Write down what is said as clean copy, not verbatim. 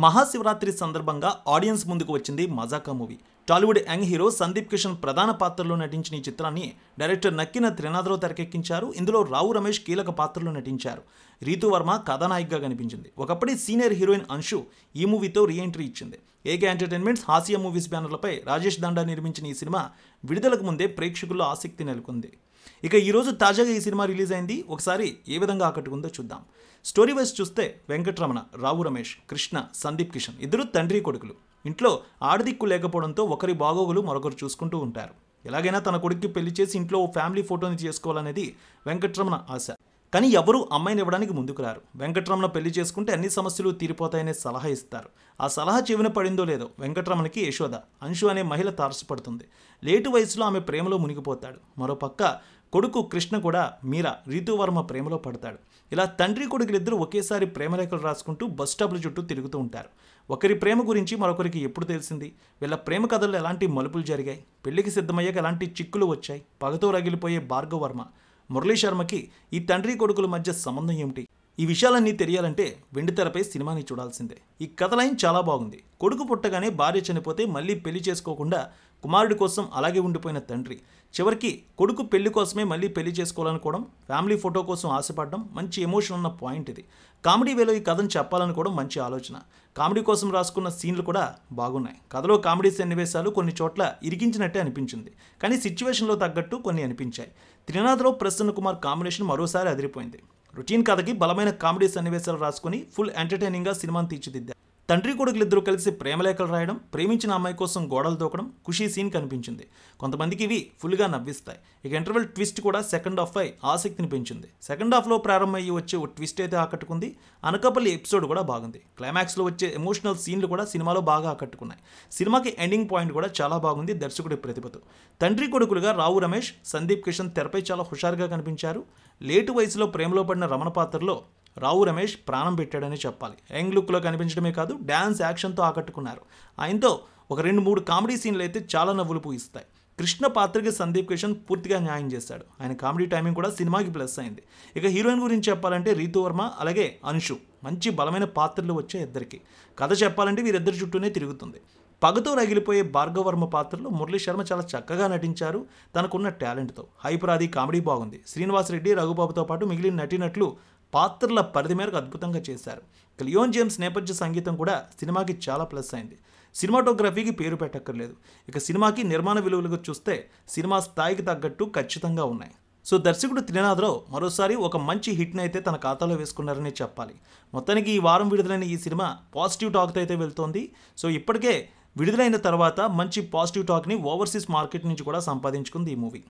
మహాశివరాత్రి సందర్భంగా ఆడియన్స్ ముందుకు వచ్చింది Mazaka movie. Tollywood young hero Sundeep Kishan ప్రధాన పాత్రలో నటించిన ఈ చిత్రాన్ని డైరెక్టర్ నక్కిన త్రినాథరావు తెరకెక్కించారు. ఇందులో రావు రమేష్ కీలక పాత్రలో నటించారు. రీతూ వర్మ కథానాయికగా కనిపించింది. ఒకప్పటి సీనియర్ హీరోయిన్ అంశు ఈ మూవీతో రీ ఎంట్రీ ఇచ్చింది. AK entertainments, Hasiya movies బ్యానర్లపై Rajesh దండా నిర్మించిన ఈ సినిమా విడుదలకు ముందే ప్రేక్షకుల్లో ఆసక్తి నెలకొంది. ఇక ఈరోజు తాజాగా ఈ సినిమా రిలీజ్ అయింది. ఒకసారి ఏ విధంగా ఆకట్టుకుందో చూద్దాం. స్టోరీ వైజ్ చూస్తే వెంకటరమణ, రావు రమేష్, కృష్ణ, సందీప్ కిషన్ ఇద్దరు తండ్రి కొడుకులు. ఇంట్లో ఆడదిక్కు లేకపోవడంతో ఒకరి బాగోగులు మరొకరు చూసుకుంటూ ఉంటారు. ఎలాగైనా తన కొడుక్కి పెళ్లి చేసి ఇంట్లో ఓ ఫ్యామిలీ ఫోటోని చేసుకోవాలనేది వెంకటరమణ ఆశ. కానీ ఎవరూ అమ్మాయిని ఇవ్వడానికి ముందుకు రారు. వెంకటరమణ పెళ్లి చేసుకుంటే అన్ని సమస్యలు తీరిపోతాయనే సలహా ఇస్తారు. ఆ సలహా చెవిన పడిందో లేదో వెంకటరమణకి యశోద, అంశు అనే మహిళ తారసపడుతుంది. లేటు వయసులో ఆమె ప్రేమలో మునిగిపోతాడు. మరోపక్క కొడుకు కృష్ణ కూడా మీరా, రీతువర్మ ప్రేమలో పడతాడు. ఇలా తండ్రి కొడుకులిద్దరూ ఒకేసారి ప్రేమరేఖలు రాసుకుంటూ బస్ స్టాప్ల చుట్టూ తిరుగుతూ ఉంటారు. ఒకరి ప్రేమ గురించి మరొకరికి ఎప్పుడు తెలిసింది? వీళ్ళ ప్రేమ కథల్లో ఎలాంటి మలుపులు జరిగాయి? పెళ్లికి సిద్ధమయ్యాక ఎలాంటి చిక్కులు వచ్చాయి? పగతో రగిలిపోయే భార్గవ వర్మ, మురళీ శర్మకి ఈ తండ్రి కొడుకుల మధ్య సంబంధం ఏమిటి? ఈ విషయాలన్నీ తెలియాలంటే వెండితెరపై సినిమాని చూడాల్సిందే. ఈ కథ లైన్ చాలా బాగుంది. కొడుకు పుట్టగానే భార్య చనిపోతే మళ్ళీ పెళ్లి చేసుకోకుండా కుమారుడి కోసం అలాగే ఉండిపోయిన తండ్రి చివరికి కొడుకు పెళ్లి కోసమే మళ్ళీ పెళ్లి చేసుకోవాలనుకోవడం, ఫ్యామిలీ ఫోటో కోసం ఆశపడడం మంచి ఎమోషన్ ఉన్న పాయింట్ ఇది. కామెడీ వేలో ఈ కథను చెప్పాలనుకోవడం మంచి ఆలోచన. కామెడీ కోసం రాసుకున్న సీన్లు కూడా బాగున్నాయి. కథలో కామెడీ సన్నివేశాలు కొన్ని చోట్ల ఇరికించినట్టే అనిపించింది. కానీ సిచ్యువేషన్లో తగ్గట్టు కొన్ని అనిపించాయి. త్రినాథరావు, ప్రసన్న కుమార్ కాంబినేషన్ మరోసారి అదిరిపోయింది. రొటీన్ కథకి బలమైన కామెడీ సన్నివేశాలు రాసుకుని ఫుల్ ఎంటర్టైనింగ్గా సినిమాను తీర్చిదిద్దారు. తండ్రి కొడుకులిద్దరూ కలిసి ప్రేమలేఖలు రాయడం, ప్రేమించిన అమ్మాయి కోసం గోడలు దూకడం ఖుషీ సీన్ కనిపించింది. కొంతమందికి ఇవి ఫుల్గా నవ్విస్తాయి. ఇక ఇంటర్వెల్ ట్విస్ట్ కూడా సెకండ్ హాఫ్ పై ఆసక్తిని పెంచింది. సెకండ్ హాఫ్లో ప్రారంభమయ్యి వచ్చే ఓ ట్విస్ట్ అయితే ఆకట్టుకుంది. అనకాపల్లి ఎపిసోడ్ కూడా బాగుంది. క్లైమాక్స్లో వచ్చే ఎమోషనల్ సీన్లు కూడా సినిమాలో బాగా ఆకట్టుకున్నాయి. సినిమాకి ఎండింగ్ పాయింట్ కూడా చాలా బాగుంది దర్శకుడి ప్రతిభతో. తండ్రి కొడుకులుగా రావు రమేష్, సందీప్ కిషన్ తెరపై చాలా హుషారుగా కనిపించారు. లేటు వయసులో ప్రేమలో పడిన రమణ పాత్రలో రావు రమేష్ ప్రాణం పెట్టాడని చెప్పాలి. యంగ్ లుక్లో కనిపించడమే కాదు, డ్యాన్స్ యాక్షన్తో ఆకట్టుకున్నారు. ఆయనతో ఒక 2-3 కామెడీ సీన్లు అయితే చాలా నవ్వులు పూయిస్తాయి. కృష్ణ పాత్రకి సందీప్ కిషన్ పూర్తిగా న్యాయం చేశాడు. ఆయన కామెడీ టైమింగ్ కూడా సినిమాకి ప్లస్ అయింది. ఇక హీరోయిన్ గురించి చెప్పాలంటే రీతూ వర్మ, అలాగే అంశు మంచి బలమైన పాత్రలు వచ్చే ఇద్దరికి. కథ చెప్పాలంటే వీరిద్దరి చుట్టూనే తిరుగుతుంది. పగతో రగిలిపోయే భార్గవ వర్మ పాత్రలో మురళీ శర్మ చాలా చక్కగా నటించారు తనకున్న టాలెంట్తో. హైపరాది కామెడీ బాగుంది. శ్రీనివాసరెడ్డి, రఘుబాబుతో పాటు మిగిలిన నటీనటులు పాత్రల పరిధి మేరకు అద్భుతంగా చేశారు. లియోన్ జేమ్స్ నేపథ్య సంగీతం కూడా సినిమాకి చాలా ప్లస్ అయింది. సినిమాటోగ్రఫీకి పేరు పెట్టక్కర్లేదు. ఇక సినిమాకి నిర్మాణ విలువలకు చూస్తే సినిమా స్థాయికి తగ్గట్టు ఖచ్చితంగా ఉన్నాయి. సో దర్శకుడు త్రినాథరావు మరోసారి ఒక మంచి హిట్ని అయితే తన ఖాతాలో వేసుకున్నారని చెప్పాలి. మొత్తానికి ఈ వారం విడుదలైన ఈ సినిమా పాజిటివ్ టాక్తో అయితే వెళ్తోంది. సో ఇప్పటికే విడుదలైన తర్వాత మంచి పాజిటివ్ టాక్ని ఓవర్సీస్ మార్కెట్ నుంచి కూడా సంపాదించుకుంది ఈ మూవీ.